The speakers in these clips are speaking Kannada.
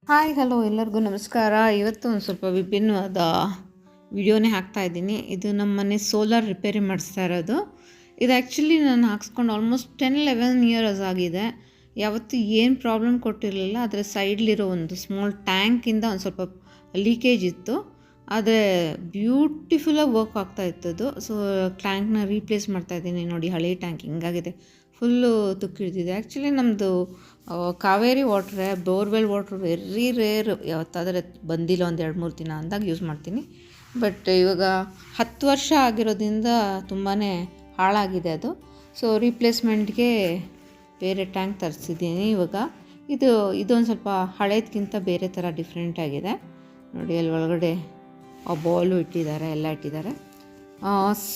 ಹಾಯ್ ಹಲೋ ಎಲ್ಲರಿಗೂ ನಮಸ್ಕಾರ. ಇವತ್ತು ಒಂದು ಸ್ವಲ್ಪ ವಿಭಿನ್ನವಾದ ವಿಡಿಯೋನೇ ಹಾಕ್ತಾಯಿದ್ದೀನಿ. ಇದು ನಮ್ಮ ಮನೆ ಸೋಲಾರ್ ರಿಪೇರಿ ಮಾಡಿಸ್ತಾ ಇರೋದು. ಇದು ಆ್ಯಕ್ಚುಲಿ ನಾನು ಹಾಕ್ಸ್ಕೊಂಡು ಆಲ್ಮೋಸ್ಟ್ 10-11 ಇಯರ್ಸ್ ಆಗಿದೆ. ಯಾವತ್ತೂ ಏನು ಪ್ರಾಬ್ಲಮ್ ಕೊಟ್ಟಿರಲಿಲ್ಲ. ಅದರ ಸೈಡ್ಲಿರೋ ಒಂದು ಸ್ಮಾಲ್ ಟ್ಯಾಂಕಿಂದ ಒಂದು ಸ್ವಲ್ಪ ಲೀಕೇಜ್ ಇತ್ತು. ಆದರೆ ಬ್ಯೂಟಿಫುಲ್ಲಾಗಿ ವರ್ಕ್ ಆಗ್ತಾಯಿತ್ತು ಅದು. ಸೊ ಟ್ಯಾಂಕ್ನ ರೀಪ್ಲೇಸ್ ಮಾಡ್ತಾಯಿದ್ದೀನಿ. ನೋಡಿ, ಹಳೆ ಟ್ಯಾಂಕ್ ಹಿಂಗಾಗಿದೆ, ಫುಲ್ಲು ತುಕ್ಕಿಡ್ದಿದೆ. ಆ್ಯಕ್ಚುಲಿ ನಮ್ಮದು ಕಾವೇರಿ ವಾಟ್ರೆ, ಬೋರ್ವೆಲ್ ವಾಟ್ರ್ ವೆರಿ ರೇರ್. ಯಾವತ್ತಾದರೆ ಬಂದಿಲ್ಲ, ಒಂದು 2-3 ದಿನ ಅಂದಾಗ ಯೂಸ್ ಮಾಡ್ತೀನಿ. ಬಟ್ ಇವಾಗ 10 ವರ್ಷ ಆಗಿರೋದ್ರಿಂದ ತುಂಬಾ ಹಾಳಾಗಿದೆ ಅದು. ಸೊ ರೀಪ್ಲೇಸ್ಮೆಂಟ್ಗೆ ಬೇರೆ ಟ್ಯಾಂಕ್ ತರಿಸಿದ್ದೀನಿ ಇವಾಗ. ಇದೊಂದು ಸ್ವಲ್ಪ ಹಳೇದಕ್ಕಿಂತ ಬೇರೆ ಥರ ಡಿಫ್ರೆಂಟ್ ಆಗಿದೆ. ನೋಡಿ, ಅಲ್ಲಿ ಒಳಗಡೆ ಆ ಬಾಲು ಇಟ್ಟಿದ್ದಾರೆ, ಎಲ್ಲ ಇಟ್ಟಿದ್ದಾರೆ.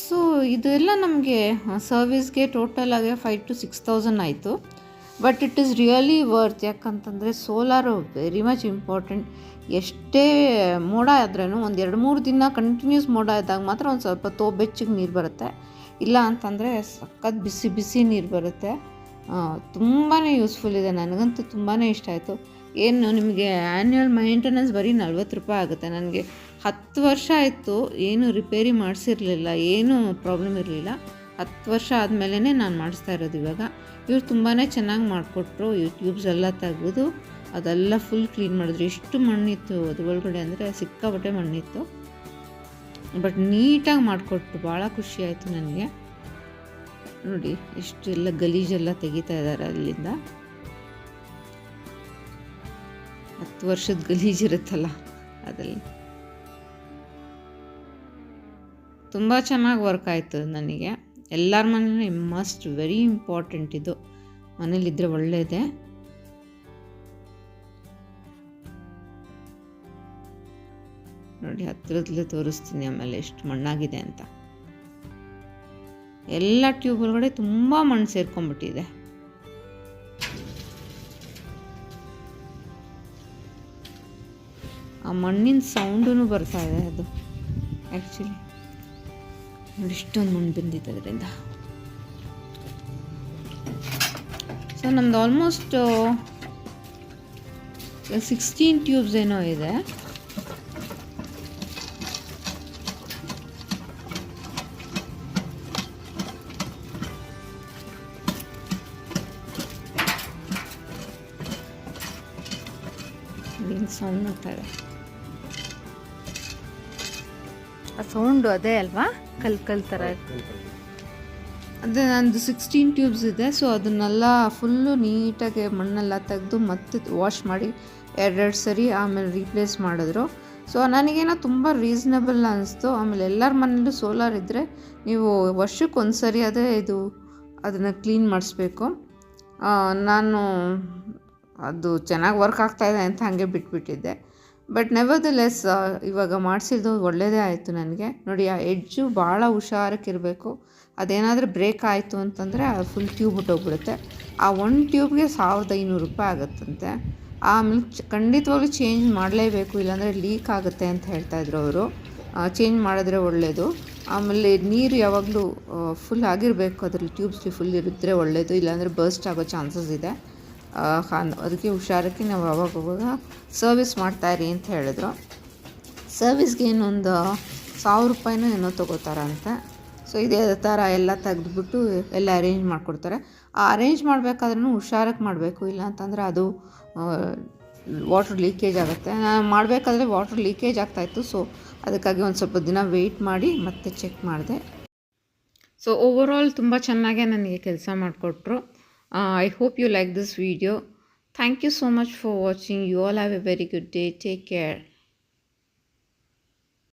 ಸೊ ಇದೆಲ್ಲ ನಮಗೆ ಸರ್ವಿಸ್ಗೆ ಟೋಟಲಾಗಿ 5,000-6,000 ಆಯಿತು. But it is really worth. ಯಾಕಂತಂದರೆ ಸೋಲಾರು ವೆರಿ ಮಚ್ ಇಂಪಾರ್ಟೆಂಟ್. ಎಷ್ಟೇ ಮೋಡ ಆದ್ರೂ ಒಂದು 2-3 ದಿನ ಕಂಟಿನ್ಯೂಸ್ ಮೋಡ ಇದ್ದಾಗ ಮಾತ್ರ ಒಂದು ಸ್ವಲ್ಪ ಬೆಚ್ಚಗೆ ನೀರು ಬರುತ್ತೆ. ಇಲ್ಲ ಅಂತಂದರೆ ಸಖತ್ ಬಿಸಿ ಬಿಸಿ ನೀರು ಬರುತ್ತೆ. ತುಂಬಾ ಯೂಸ್ಫುಲ್ ಇದೆ. ನನಗಂತೂ ತುಂಬಾ ಇಷ್ಟ ಆಯಿತು. ಏನು ನಿಮಗೆ ಆ್ಯನ್ಯುವಲ್ ಮೈಂಟೆನೆನ್ಸ್ ಬರೀ 40 ರೂಪಾಯಿ ಆಗುತ್ತೆ. ನನಗೆ 10 ವರ್ಷ ಆಯಿತು, ಏನು ರಿಪೇರಿ ಮಾಡಿಸಿರಲಿಲ್ಲ, ಏನೂ ಪ್ರಾಬ್ಲಮ್ ಇರಲಿಲ್ಲ. 10 ವರ್ಷ ಆದಮೇಲೆ ನಾನು ಮಾಡಿಸ್ತಾ ಇರೋದು ಇವಾಗ. ಇವ್ರು ತುಂಬಾ ಚೆನ್ನಾಗಿ ಮಾಡಿಕೊಟ್ರು. ಟ್ಯೂಬ್ಸ್ ಎಲ್ಲ ತೆಗೆದು ಅದೆಲ್ಲ ಫುಲ್ ಕ್ಲೀನ್ ಮಾಡಿದ್ರು. ಎಷ್ಟು ಮಣ್ಣಿತ್ತು ಅದ್ರ ಒಳಗಡೆ ಅಂದರೆ ಸಿಕ್ಕಾಪಟ್ಟೆ ಮಣ್ಣಿತ್ತು. ಬಟ್ ನೀಟಾಗಿ ಮಾಡಿಕೊಟ್ರು. ಭಾಳ ಖುಷಿ ಆಯಿತು ನನಗೆ. ನೋಡಿ, ಇಷ್ಟೆಲ್ಲ ಗಲೀಜೆಲ್ಲ ತೆಗಿತಾ ಇದ್ದಾರೆ ಅಲ್ಲಿಂದ. 10 ವರ್ಷದ ಗಲೀಜಿರುತ್ತಲ್ಲ ಅದರಲ್ಲಿ. ತುಂಬ ಚೆನ್ನಾಗಿ ವರ್ಕ್ ಆಯಿತು ನನಗೆ. ಎಲ್ಲರ ಮನೇಲಿ ಮಸ್ಟ್, ವೆರಿ ಇಂಪಾರ್ಟೆಂಟ್ ಇದು. ಮನೇಲಿದ್ದರೆ ಒಳ್ಳೆಯದೇ. ನೋಡಿ, ಹತ್ತಿರದಲ್ಲೇ ತೋರಿಸ್ತೀನಿ ಆಮೇಲೆ ಎಷ್ಟು ಮಣ್ಣಾಗಿದೆ ಅಂತ. ಎಲ್ಲ ಟ್ಯೂಬ್ ಒಳಗಡೆ ತುಂಬ ಮಣ್ಣು ಸೇರ್ಕೊಂಡ್ಬಿಟ್ಟಿದೆ. ಆ ಮಣ್ಣಿನ ಸೌಂಡೂ ಬರ್ತಾ ಇದೆ ಅದು. ಆ್ಯಕ್ಚುಲಿ ನೋಡಿ, ಇಷ್ಟೊಂದು ಮಣ್ಣು ಬಂದಿದೆ ಅದರಿಂದ. ಸೊ ನಮ್ದು ಆಲ್ಮೋಸ್ಟ್ 16 ಟ್ಯೂಬ್ಸ್ ಏನೋ ಇದೆ. ಸೌಂಡ್ ಆಗ್ತಾ ಇದೆ. ಆ ಸೌಂಡು ಅದೇ ಅಲ್ವಾ, ಕಲ್ ಥರ. ಅದೇ ನಂದು 16 ಟ್ಯೂಬ್ಸ್ ಇದೆ. ಸೊ ಅದನ್ನೆಲ್ಲ ಫುಲ್ಲು ನೀಟಾಗಿ ಮಣ್ಣೆಲ್ಲ ತೆಗೆದು ಮತ್ತೆ ವಾಶ್ ಮಾಡಿ 2 ಸರಿ ಆಮೇಲೆ ರೀಪ್ಲೇಸ್ ಮಾಡಿದ್ರು. ಸೊ ನನಗೇನೋ ತುಂಬ ರೀಸನಬಲ್ ಅನ್ನಿಸ್ತು. ಆಮೇಲೆ ಎಲ್ಲರ ಮನೇಲೂ ಸೋಲಾರ್ ಇದ್ದರೆ ನೀವು ವರ್ಷಕ್ಕೊಂದು ಸರಿ ಅದನ್ನು ಕ್ಲೀನ್ ಮಾಡಿಸ್ಬೇಕು. ನಾನು ಅದು ಚೆನ್ನಾಗಿ ವರ್ಕ್ ಆಗ್ತಾಯಿದೆ ಅಂತ ಹಾಗೆ ಬಿಟ್ಬಿಟ್ಟಿದ್ದೆ. ಬಟ್ ನೆವರ್ದಲೆಸ್ ಇವಾಗ ಮಾಡಿಸಿದ್ದು ಒಳ್ಳೆಯದೇ ಆಯಿತು ನನಗೆ. ನೋಡಿ, ಆ ಎಡ್ಜು ಭಾಳ ಹುಷಾರಕ್ಕಿರಬೇಕು. ಅದೇನಾದರೂ ಬ್ರೇಕ್ ಆಯಿತು ಅಂತಂದರೆ ಫುಲ್ ಟ್ಯೂಬ್ ಬಿಟ್ಟೋಗ್ಬಿಡುತ್ತೆ. ಆ ಒಂದು ಟ್ಯೂಬ್ಗೆ 1,500 ರೂಪಾಯಿ ಆಗುತ್ತಂತೆ. ಆಮೇಲೆ ಖಂಡಿತವಾಗ್ಲೂ ಚೇಂಜ್ ಮಾಡಲೇಬೇಕು, ಇಲ್ಲಾಂದರೆ ಲೀಕ್ ಆಗುತ್ತೆ ಅಂತ ಹೇಳ್ತಾಯಿದ್ರು ಅವರು. ಚೇಂಜ್ ಮಾಡಿದ್ರೆ ಒಳ್ಳೆಯದು. ಆಮೇಲೆ ನೀರು ಯಾವಾಗಲೂ ಫುಲ್ ಆಗಿರಬೇಕು, ಅದರಲ್ಲಿ ಟ್ಯೂಬ್ಸ್ಲಿ ಫುಲ್ ಇರಿದ್ರೆ ಒಳ್ಳೆಯದು, ಇಲ್ಲಾಂದರೆ ಬರ್ಸ್ಟ್ ಆಗೋ ಚಾನ್ಸಸ್ ಇದೆ. ಅದಕ್ಕೆ ಹುಷಾರಕ್ಕೆ ನಾವು ಅವಾಗವಾಗ ಸರ್ವಿಸ್ ಮಾಡ್ತಾಯಿರಿ ಅಂತ ಹೇಳಿದ್ರು. ಸರ್ವಿಸ್ಗೆ ಏನೊಂದು 1,000 ರೂಪಾಯಿನೂ ಏನೋ ತೊಗೋತಾರಂತೆ. ಸೊ ಇದೇ ಥರ ಎಲ್ಲ ತೆಗೆದುಬಿಟ್ಟು ಎಲ್ಲ ಅರೇಂಜ್ ಮಾಡಿಕೊಡ್ತಾರೆ. ಆ ಅರೇಂಜ್ ಮಾಡಬೇಕಾದ್ರೂ ಹುಷಾರಕ್ಕೆ ಮಾಡಬೇಕು, ಇಲ್ಲ ಅಂತಂದರೆ ಅದು ವಾಟ್ರ್ ಲೀಕೇಜ್ ಆಗುತ್ತೆ. ನಾನು ಮಾಡಬೇಕಾದ್ರೆ ವಾಟ್ರ್ ಲೀಕೇಜ್ ಆಗ್ತಾಯಿತ್ತು. ಸೊ ಅದಕ್ಕಾಗಿ ಒಂದು ಸ್ವಲ್ಪ ದಿನ ವೆಯ್ಟ್ ಮಾಡಿ ಮತ್ತೆ ಚೆಕ್ ಮಾಡಿದೆ. ಸೊ ಓವರಾಲ್ ತುಂಬ ಚೆನ್ನಾಗೇ ನನಗೆ ಕೆಲಸ ಮಾಡಿಕೊಟ್ರು. I hope you like this video. Thank you so much for watching. You all have a very good day. Take care.